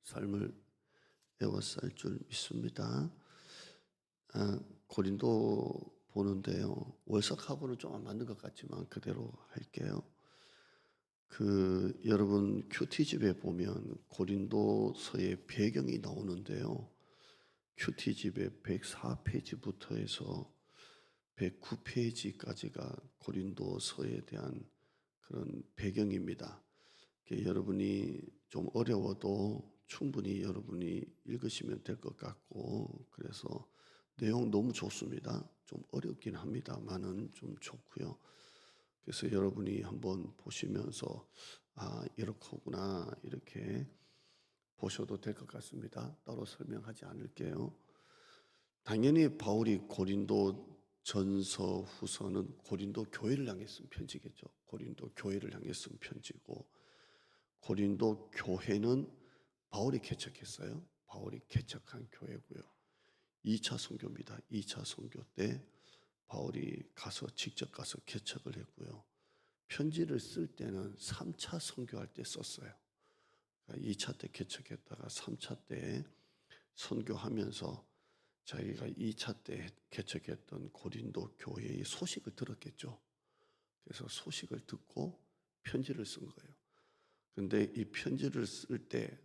삶을 에워쌀 줄 믿습니다. 고린도 보는데요. 월석하고는 좀 안 맞는 것 같지만 그대로 할게요. 여러분 큐티집에 보면 고린도서의 배경이 나오는데요. 큐티집의 104페이지부터 해서 109페이지까지가 고린도서에 대한 그런 배경입니다. 여러분이 좀 어려워도 충분히 여러분이 읽으시면 될 것 같고, 그래서 내용 너무 좋습니다. 좀 어렵긴 합니다만은 좀 좋고요. 그래서 여러분이 한번 보시면서 이렇구나 이렇게 보셔도 될 것 같습니다. 따로 설명하지 않을게요. 당연히 바울이 고린도 전서 후서는 고린도 교회를 향해 쓴 편지겠죠. 고린도 교회를 향해 쓴 편지고, 고린도 교회는 바울이 개척했어요. 바울이 개척한 교회고요. 2차 선교입니다. 2차 선교 때 바울이 직접 가서 개척을 했고요. 편지를 쓸 때는 3차 선교할 때 썼어요. 2차 때 개척했다가 3차 때 선교하면서 자기가 2차 때 개척했던 고린도 교회의 소식을 들었겠죠. 그래서 소식을 듣고 편지를 쓴 거예요. 근데 이 편지를 쓸 때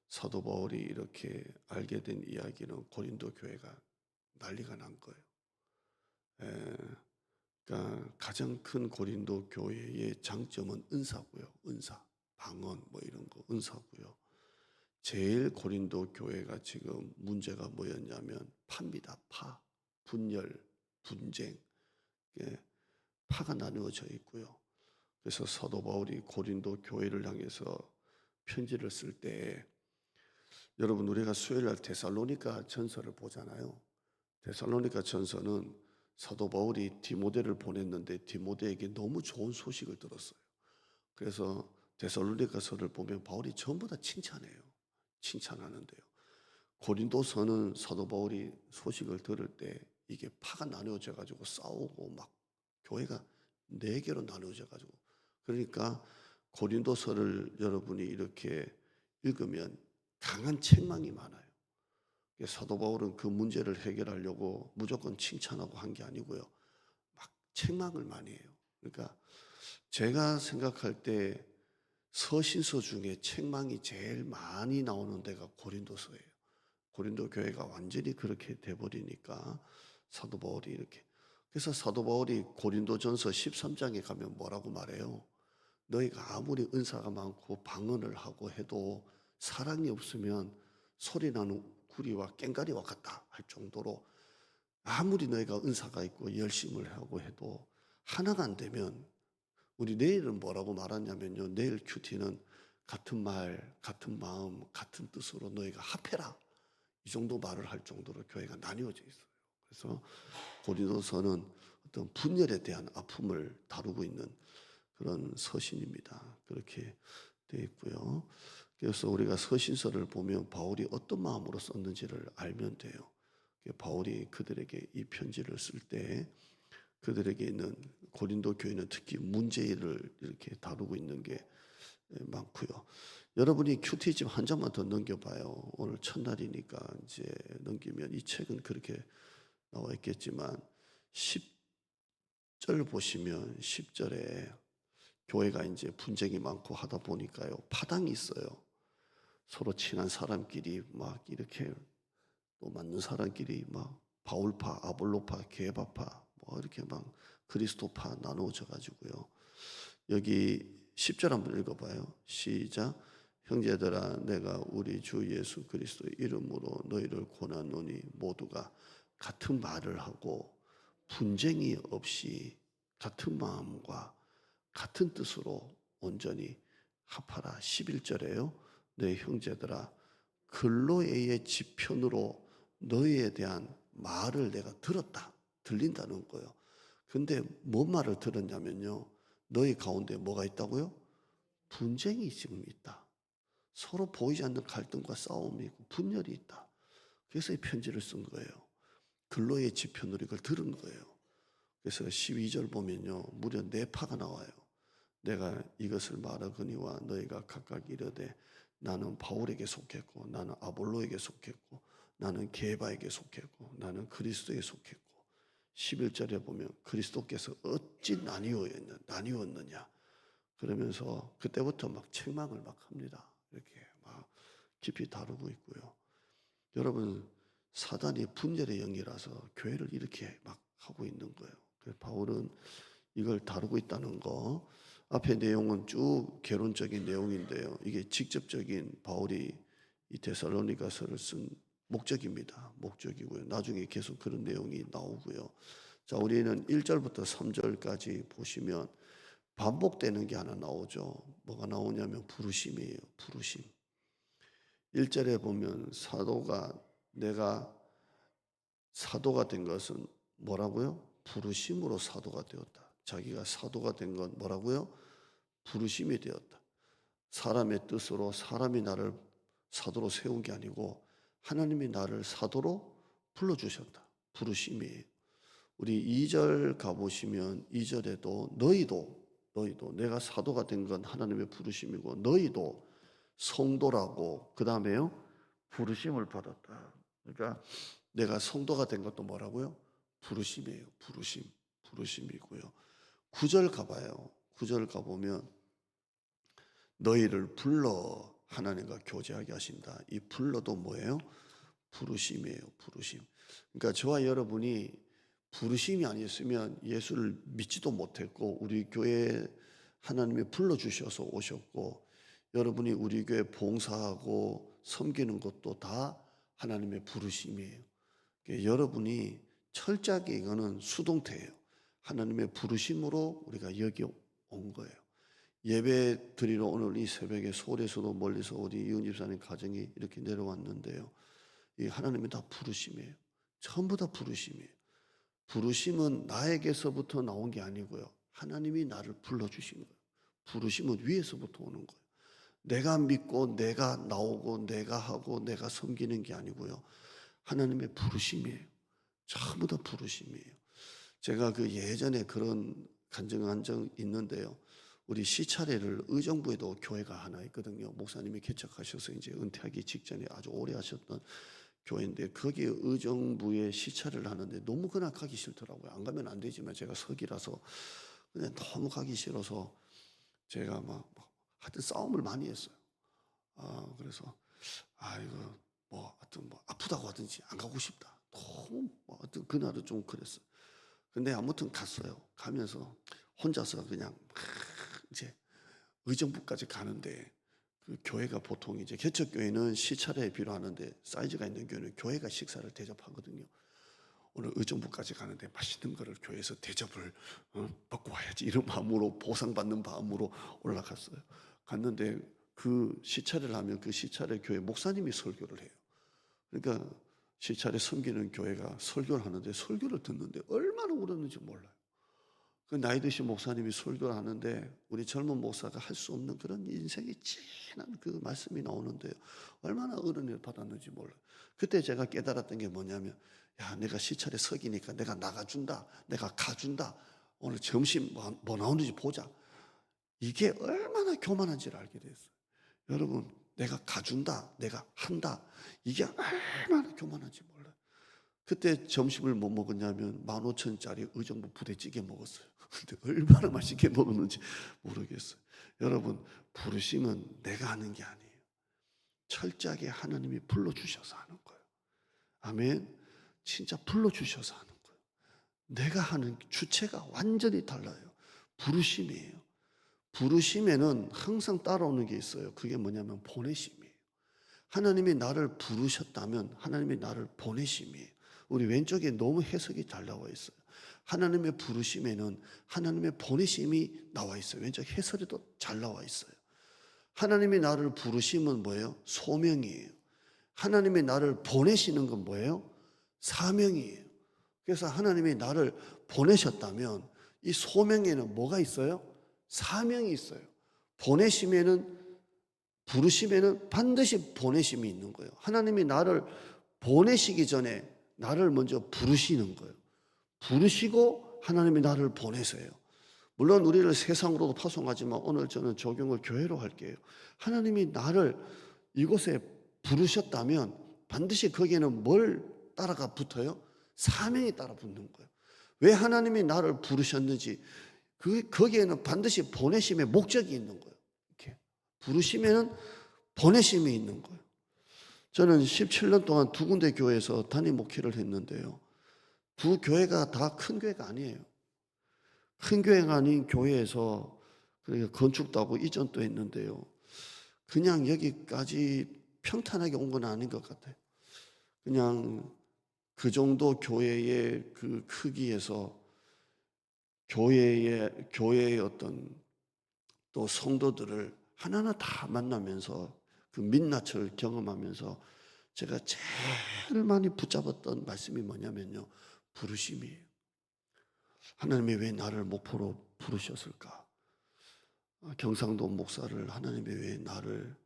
사도 바울이 이렇게 알게 된 이야기는 고린도 교회가 난리가 난 거예요. 그러니까 가장 큰 고린도 교회의 장점은 은사고요. 은사, 방언 뭐 이런 거 은사고요. 제일 고린도 교회가 지금 문제가 뭐였냐면 파입니다. 파, 분열, 분쟁, 파가 나누어져 있고요. 그래서 사도 바울이 고린도 교회를 향해서 편지를 쓸 때, 여러분 우리가 수요일 날 데살로니가 전서를 보잖아요. 데살로니가 전서는 사도 바울이 디모데를 보냈는데 디모데에게 너무 좋은 소식을 들었어요. 그래서 데살로니가서를 보면 바울이 전부 다 칭찬해요. 칭찬하는데요. 고린도서는 사도 바울이 소식을 들을 때 이게 파가 나누어져 가지고 싸우고 막 교회가 네 개로 나누어져 가지고, 그러니까 고린도서를 여러분이 이렇게 읽으면 강한 책망이 많아요. 사도 바울은 그 문제를 해결하려고 무조건 칭찬하고 한 게 아니고요. 막 책망을 많이 해요. 그러니까 제가 생각할 때 서신서 중에 책망이 제일 많이 나오는 데가 고린도서예요. 고린도 교회가 완전히 그렇게 돼버리니까 사도 바울이 이렇게. 그래서 사도 바울이 고린도전서 13장에 가면 뭐라고 말해요? 너희가 아무리 은사가 많고 방언을 하고 해도 사랑이 없으면 소리나는 구리와 꽹과리와 같다 할 정도로, 아무리 너희가 은사가 있고 열심을 하고 해도 하나가 안 되면, 우리 내일은 뭐라고 말하냐면요, 내일 큐티는 같은 말, 같은 마음, 같은 뜻으로 너희가 합해라, 이 정도 말을 할 정도로 교회가 나뉘어져 있어요. 그래서 고린도서는 어떤 분열에 대한 아픔을 다루고 있는 그런 서신입니다. 그렇게 되어 있고요. 그래서 우리가 서신서를 보면 바울이 어떤 마음으로 썼는지를 알면 돼요. 바울이 그들에게 이 편지를 쓸 때 그들에게 있는, 고린도 교회는 특히 문제를 이렇게 다루고 있는 게 많고요. 여러분이 큐티집 한 장만 더 넘겨봐요. 오늘 첫날이니까 이제 넘기면, 이 책은 그렇게 나와 있겠지만 10절 보시면 10절에 교회가 이제 분쟁이 많고 하다 보니까요, 파당이 있어요. 서로 친한 사람끼리 막 이렇게, 또 맞는 사람끼리 막 바울파, 아볼로파, 게바파 뭐 이렇게 막 그리스도파 나누어져 가지고요. 여기 10절 한번 읽어봐요. 시작. 형제들아, 내가 우리 주 예수 그리스도의 이름으로 너희를 권하노니 모두가 같은 말을 하고 분쟁이 없이 같은 마음과 같은 뜻으로 온전히 합하라. 11절에요. 내 형제들아, 글로에의 지편으로 너희에 대한 말을 내가 들었다. 들린다는 거예요. 근데 뭔 말을 들었냐면요, 너희 가운데 뭐가 있다고요? 분쟁이 지금 있다. 서로 보이지 않는 갈등과 싸움이 있고 분열이 있다. 그래서 이 편지를 쓴 거예요. 글로의 지편으로 이걸 들은 거예요. 그래서 12절 보면요, 무려 네 파가 나와요. 내가 이것을 말하거니와 너희가 각각 이르되 나는 바울에게 속했고, 나는 아볼로에게 속했고, 나는 게바에게 속했고, 나는 그리스도에 속했고. 11절에 보면 그리스도께서 어찌 나뉘었느냐 그러면서 그때부터 막 책망을 막 합니다. 이렇게 막 깊이 다루고 있고요. 여러분, 사단이 분열의 영이라서 교회를 이렇게 막 하고 있는 거예요. 그래서 바울은 이걸 다루고 있다는 거. 앞에 내용은 쭉 개론적인 내용인데요. 이게 직접적인 바울이 이 데살로니가서를 쓴 목적입니다. 목적이고요. 나중에 계속 그런 내용이 나오고요. 자, 우리는 1절부터 3절까지 보시면 반복되는 게 하나 나오죠. 뭐가 나오냐면 부르심이에요. 부르심. 1절에 보면 내가 사도가 된 것은 뭐라고요? 부르심으로 사도가 되었다. 자기가 사도가 된 건 뭐라고요? 부르심이 되었다. 사람의 뜻으로 사람이 나를 사도로 세운 게 아니고 하나님이 나를 사도로 불러주셨다. 부르심이에요. 우리 2절 가보시면 2절에도 너희도 내가 사도가 된 건 하나님의 부르심이고 너희도 성도라고 그 다음에요 부르심을 받았다. 그러니까 내가 성도가 된 것도 뭐라고요? 부르심이에요. 부르심이고요. 9절 가봐요. 9절 가보면 너희를 불러 하나님과 교제하게 하신다. 이 불러도 뭐예요? 부르심이에요. 부르심. 그러니까 저와 여러분이 부르심이 아니었으면 예수를 믿지도 못했고 우리 교회에 하나님이 불러주셔서 오셨고 여러분이 우리 교회 봉사하고 섬기는 것도 다 하나님의 부르심이에요. 그러니까 여러분이 철저하게 이거는 수동태예요. 하나님의 부르심으로 우리가 여기 온 거예요. 예배 드리러 오늘 이 새벽에 서울에서도 멀리서 우리 이은 집사님 가정이 이렇게 내려왔는데요. 이 하나님이 다 부르심이에요. 전부 다 부르심이에요. 부르심은 나에게서부터 나온 게 아니고요. 하나님이 나를 불러주신 거예요. 부르심은 위에서부터 오는 거예요. 내가 믿고 내가 나오고 내가 하고 내가 섬기는 게 아니고요. 하나님의 부르심이에요. 전부 다 부르심이에요. 제가 그 예전에 그런 간증한 적 있는데요. 우리 시차례를 의정부에도 교회가 하나 있거든요. 목사님이 개척하셔서 이제 은퇴하기 직전에 아주 오래 하셨던 교회인데 거기에 의정부에 시차를 하는데 너무 그날 가기 싫더라고요. 안 가면 안 되지만 제가 서기라서 그냥 너무 가기 싫어서 제가 막 하여튼 싸움을 많이 했어요. 그래서 이거 하여튼 아프다고 하든지 안 가고 싶다. 너무 하여튼 그날은 좀 그랬어요. 근데 아무튼 갔어요. 가면서 혼자서 그냥 막 이제 의정부까지 가는데 그 교회가 보통 이제 개척교회는 시차례에 필요하는데 사이즈가 있는 교회는 교회가 식사를 대접하거든요. 오늘 의정부까지 가는데 맛있는 거를 교회에서 대접을 받고 와야지 이런 마음으로 보상받는 마음으로 올라갔어요. 갔는데 그 시차례를 하면 그 시차례 교회 목사님이 설교를 해요. 그러니까 시차례 섬기는 교회가 설교를 하는데 설교를 듣는데 얼마나 울었는지 몰라요. 그 나이 드신 목사님이 설교를 하는데 우리 젊은 목사가 할 수 없는 그런 인생의 진한 그 말씀이 나오는데요. 얼마나 은혜를 받았는지 몰라요. 그때 제가 깨달았던 게 뭐냐면 내가 시찰에 서기니까 내가 나가준다. 내가 가준다. 오늘 점심 뭐 나오는지 보자. 이게 얼마나 교만한지를 알게 됐어요. 여러분 내가 가준다. 내가 한다. 이게 얼마나 교만한지 몰라요. 그때 점심을 뭐 먹었냐면 15,000원짜리 의정부 부대찌개 먹었어요. 근데 얼마나 맛있게 먹었는지 모르겠어요. 여러분 부르심은 내가 하는 게 아니에요. 철저하게 하나님이 불러주셔서 하는 거예요. 아멘. 진짜 불러주셔서 하는 거예요. 내가 하는 주체가 완전히 달라요. 부르심이에요. 부르심에는 항상 따라오는 게 있어요. 그게 뭐냐면 보내심이에요. 하나님이 나를 부르셨다면 하나님이 나를 보내심이에요. 우리 왼쪽에 너무 해석이 잘 나와 있어요. 하나님의 부르심에는 하나님의 보내심이 나와 있어요. 왼쪽 해설에도 잘 나와 있어요. 하나님이 나를 부르심은 뭐예요? 소명이에요. 하나님이 나를 보내시는 건 뭐예요? 사명이에요. 그래서 하나님이 나를 보내셨다면 이 소명에는 뭐가 있어요? 사명이 있어요. 보내심에는 부르심에는 반드시 보내심이 있는 거예요. 하나님이 나를 보내시기 전에 나를 먼저 부르시는 거예요. 부르시고 하나님이 나를 보내세요. 물론 우리를 세상으로도 파송하지만 오늘 저는 적용을 교회로 할게요. 하나님이 나를 이곳에 부르셨다면 반드시 거기에는 뭘 따라가 붙어요? 사명이 따라 붙는 거예요. 왜 하나님이 나를 부르셨는지 거기에는 반드시 보내심의 목적이 있는 거예요. 이렇게 부르시면은 보내심이 있는 거예요. 저는 17년 동안 두 군데 교회에서 단임 목회를 했는데요. 두 교회가 다 큰 교회가 아니에요. 큰 교회가 아닌 교회에서 건축도 하고 이전도 했는데요. 그냥 여기까지 평탄하게 온 건 아닌 것 같아요. 그냥 그 정도 교회의 그 크기에서 교회의 어떤 또 성도들을 하나하나 다 만나면서 그 민낯을 경험하면서 제가 제일 많이 붙잡았던 말씀이 뭐냐면요. 부르심이에요. 하나님이 왜 나를 목포로 부르셨을까? 경상도 목사를 하나님이 왜 나를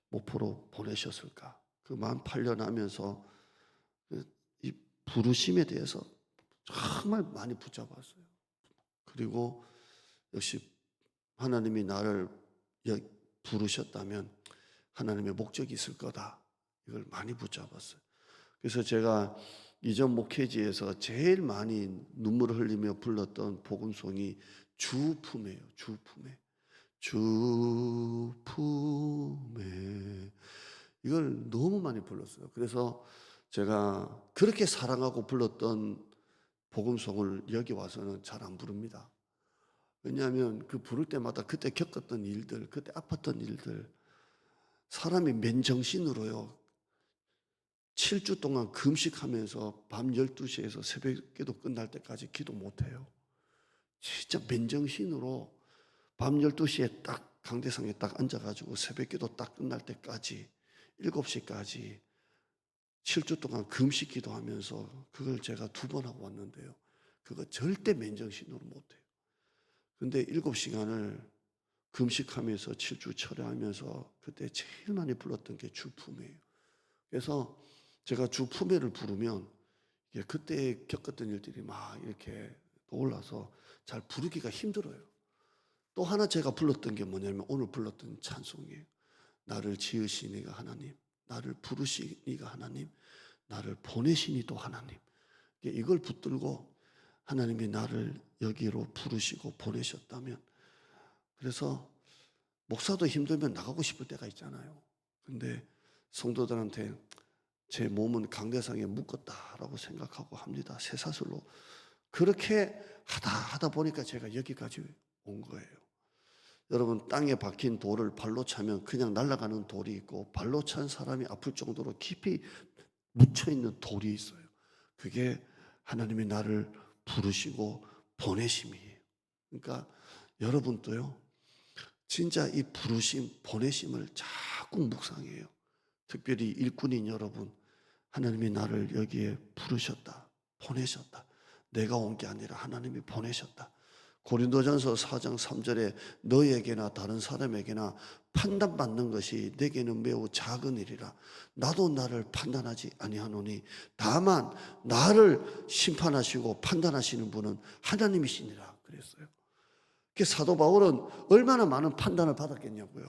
목포로 보내셨을까? 그 만 8년 하면서 이 부르심에 대해서 정말 많이 붙잡았어요. 그리고 역시 하나님이 나를 부르셨다면 하나님의 목적이 있을 거다. 이걸 많이 붙잡았어요. 그래서 제가 이전 목회지에서 제일 많이 눈물을 흘리며 불렀던 복음송이 주품이에요. 주품에. 주품에. 이걸 너무 많이 불렀어요. 그래서 제가 그렇게 사랑하고 불렀던 복음송을 여기 와서는 잘 안 부릅니다. 왜냐하면 그 부를 때마다 그때 겪었던 일들, 그때 아팠던 일들, 사람이 맨정신으로요. 7주 동안 금식하면서 밤 12시에서 새벽 기도 끝날 때까지 기도 못해요. 진짜 맨정신으로 밤 12시에 딱 강대상에 딱 앉아가지고 새벽 기도 딱 끝날 때까지 7시까지 7주 동안 금식 기도하면서 그걸 제가 2번 하고 왔는데요. 그거 절대 맨정신으로 못해요. 근데 7시간을 금식하면서 7주 철회하면서 그때 제일 많이 불렀던 게 주품이에요. 그래서 제가 주품회를 부르면 그때 겪었던 일들이 막 이렇게 떠올라서 잘 부르기가 힘들어요. 또 하나 제가 불렀던 게 뭐냐면 오늘 불렀던 찬송이에요. 나를 지으시니가 하나님, 나를 부르시니가 하나님, 나를 보내시니 또 하나님. 이걸 붙들고 하나님이 나를 여기로 부르시고 보내셨다면, 그래서 목사도 힘들면 나가고 싶을 때가 있잖아요. 근데 성도들한테 제 몸은 강대상에 묶었다라고 생각하고 합니다. 쇠사슬로. 그렇게 하다 보니까 제가 여기까지 온 거예요. 여러분, 땅에 박힌 돌을 발로 차면 그냥 날아가는 돌이 있고 발로 찬 사람이 아플 정도로 깊이 묻혀있는 돌이 있어요. 그게 하나님이 나를 부르시고 보내심이에요. 그러니까 여러분도요, 진짜 이 부르심, 보내심을 자꾸 묵상해요. 특별히 일꾼인 여러분, 하나님이 나를 여기에 부르셨다, 보내셨다. 내가 온 게 아니라 하나님이 보내셨다. 고린도전서 4장 3절에 너에게나 다른 사람에게나 판단받는 것이 내게는 매우 작은 일이라. 나도 나를 판단하지 아니하노니 다만 나를 심판하시고 판단하시는 분은 하나님이시니라 그랬어요. 사도 바울은 얼마나 많은 판단을 받았겠냐고요.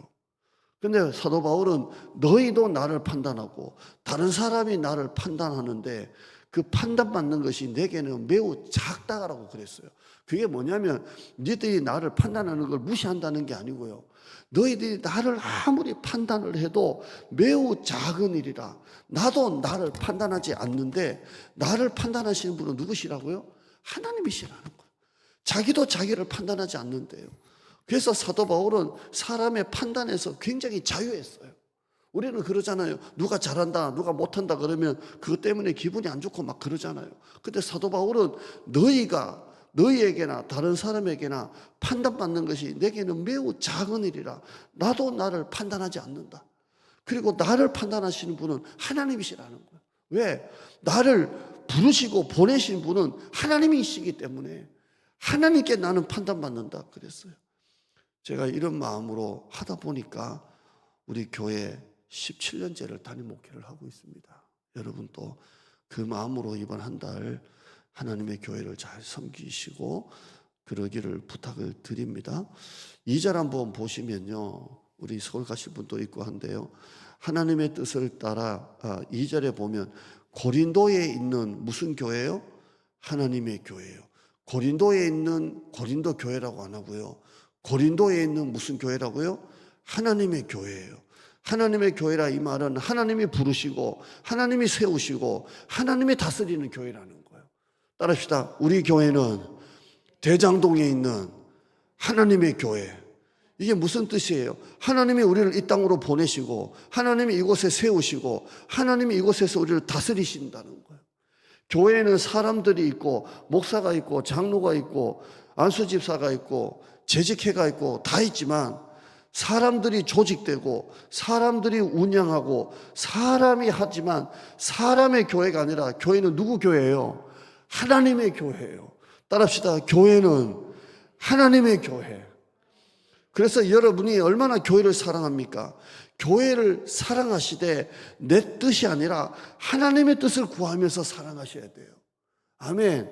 근데 사도 바울은 너희도 나를 판단하고 다른 사람이 나를 판단하는데 그 판단받는 것이 내게는 매우 작다라고 그랬어요. 그게 뭐냐면 너희들이 나를 판단하는 걸 무시한다는 게 아니고요. 너희들이 나를 아무리 판단을 해도 매우 작은 일이라. 나도 나를 판단하지 않는데 나를 판단하시는 분은 누구시라고요? 하나님이시라는 거예요. 자기도 자기를 판단하지 않는데요. 그래서 사도 바울은 사람의 판단에서 굉장히 자유했어요. 우리는 그러잖아요. 누가 잘한다, 누가 못한다 그러면 그것 때문에 기분이 안 좋고 막 그러잖아요. 근데 사도 바울은 너희에게나 다른 사람에게나 판단받는 것이 내게는 매우 작은 일이라. 나도 나를 판단하지 않는다. 그리고 나를 판단하시는 분은 하나님이시라는 거예요. 왜? 나를 부르시고 보내신 분은 하나님이시기 때문에 하나님께 나는 판단받는다 그랬어요. 제가 이런 마음으로 하다 보니까 우리 교회 17년째를 담임 목회를 하고 있습니다. 여러분도 그 마음으로 이번 한 달 하나님의 교회를 잘 섬기시고 그러기를 부탁을 드립니다. 2절 한번 보시면요. 우리 서울 가실 분도 있고 한데요. 하나님의 뜻을 따라 2절에 보면 고린도에 있는 무슨 교회요? 하나님의 교회예요. 고린도에 있는 고린도 교회라고 안 하고요. 고린도에 있는 무슨 교회라고요? 하나님의 교회예요. 하나님의 교회라 이 말은 하나님이 부르시고 하나님이 세우시고 하나님이 다스리는 교회라는 거예요. 따라합시다. 우리 교회는 대장동에 있는 하나님의 교회. 이게 무슨 뜻이에요? 하나님이 우리를 이 땅으로 보내시고 하나님이 이곳에 세우시고 하나님이 이곳에서 우리를 다스리신다는 거예요. 교회에는 사람들이 있고 목사가 있고 장로가 있고 안수집사가 있고 재직회가 있고 다 있지만 사람들이 조직되고 사람들이 운영하고 사람이 하지만 사람의 교회가 아니라 교회는 누구 교회예요? 하나님의 교회예요. 따라합시다. 교회는 하나님의 교회. 그래서 여러분이 얼마나 교회를 사랑합니까? 교회를 사랑하시되 내 뜻이 아니라 하나님의 뜻을 구하면서 사랑하셔야 돼요. 아멘.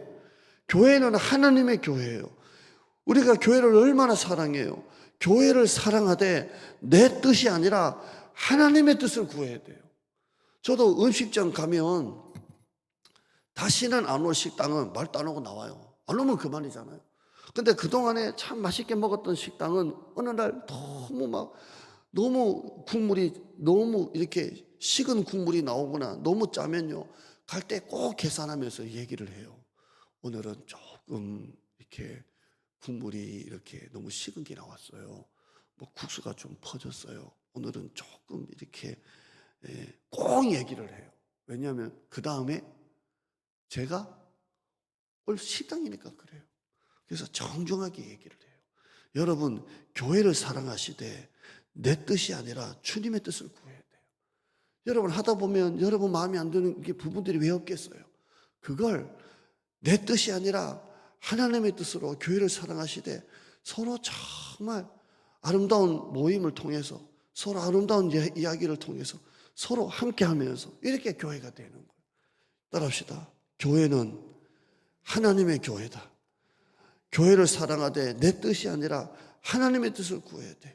교회는 하나님의 교회예요. 우리가 교회를 얼마나 사랑해요? 교회를 사랑하되 내 뜻이 아니라 하나님의 뜻을 구해야 돼요. 저도 음식점 가면 다시는 안 올 식당은 말도 안 하고 나와요. 안 오면 그만이잖아요. 근데 그동안에 참 맛있게 먹었던 식당은 어느 날 너무 국물이 너무 이렇게 식은 국물이 나오거나 너무 짜면요, 갈 때 꼭 계산하면서 얘기를 해요. 오늘은 조금 이렇게 국물이 이렇게 너무 식은 게 나왔어요. 뭐 국수가 좀 퍼졌어요. 오늘은 조금 이렇게 꼭 얘기를 해요. 왜냐하면 그 다음에 제가 올 식당이니까 그래요. 그래서 정중하게 얘기를 해요. 여러분, 교회를 사랑하시되 내 뜻이 아니라 주님의 뜻을 구해야 돼요. 여러분 하다 보면 여러분 마음에 안 드는 게 부분들이 왜 없겠어요? 그걸 내 뜻이 아니라 하나님의 뜻으로 교회를 사랑하시되 서로 정말 아름다운 모임을 통해서 서로 아름다운 이야기를 통해서 서로 함께 하면서 이렇게 교회가 되는 거예요. 따라합시다. 교회는 하나님의 교회다. 교회를 사랑하되 내 뜻이 아니라 하나님의 뜻을 구해야 돼요.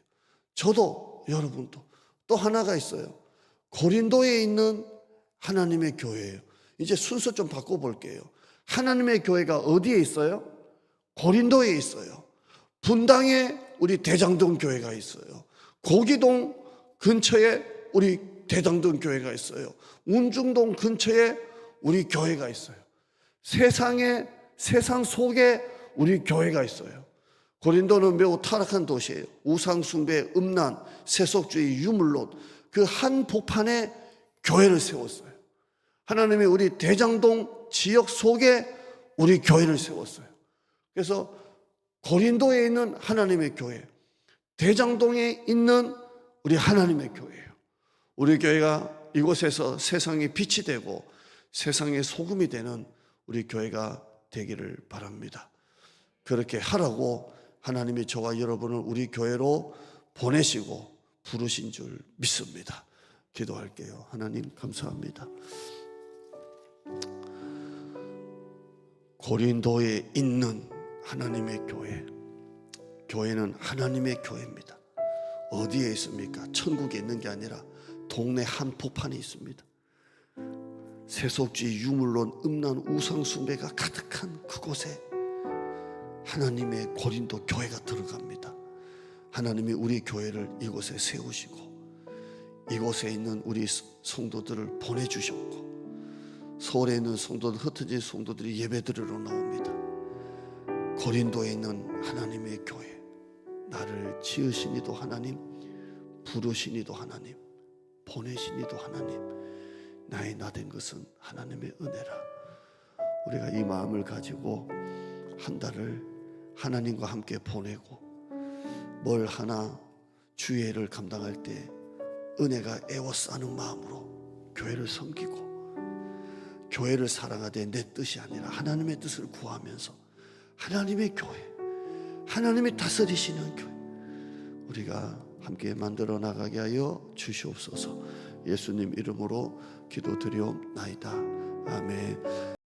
저도 여러분도 또 하나가 있어요. 고린도에 있는 하나님의 교회예요. 이제 순서 좀 바꿔볼게요. 하나님의 교회가 어디에 있어요? 고린도에 있어요. 분당에 우리 대장동 교회가 있어요. 고기동 근처에 우리 대장동 교회가 있어요. 운중동 근처에 우리 교회가 있어요. 세상 속에 우리 교회가 있어요. 고린도는 매우 타락한 도시예요. 우상숭배, 음란, 세속주의, 유물론 그 한복판에 교회를 세웠어요. 하나님이 우리 대장동 지역 속에 우리 교회를 세웠어요. 그래서 고린도에 있는 하나님의 교회, 대장동에 있는 우리 하나님의 교회예요. 우리 교회가 이곳에서 세상의 빛이 되고 세상의 소금이 되는 우리 교회가 되기를 바랍니다. 그렇게 하라고 하나님이 저와 여러분을 우리 교회로 보내시고 부르신 줄 믿습니다. 기도할게요. 하나님 감사합니다. 고린도에 있는 하나님의 교회, 교회는 하나님의 교회입니다. 어디에 있습니까? 천국에 있는 게 아니라 동네 한복판에 있습니다. 세속주의, 유물론, 음란, 우상숭배가 가득한 그곳에 하나님의 고린도 교회가 들어갑니다. 하나님이 우리 교회를 이곳에 세우시고 이곳에 있는 우리 성도들을 보내주셨고 서울에 있는 성도들, 흩어진 성도들이 예배드리러 나옵니다. 고린도에 있는 하나님의 교회, 나를 지으시니도 하나님, 부르시니도 하나님, 보내시니도 하나님, 나의 나 된 것은 하나님의 은혜라. 우리가 이 마음을 가지고 한 달을 하나님과 함께 보내고 뭘 하나 주의 일을 감당할 때 은혜가 애워싸는 마음으로 교회를 섬기고 교회를 사랑하되 내 뜻이 아니라 하나님의 뜻을 구하면서 하나님의 교회, 하나님이 다스리시는 교회 우리가 함께 만들어 나가게 하여 주시옵소서. 예수님 이름으로 기도드리옵나이다. 아멘.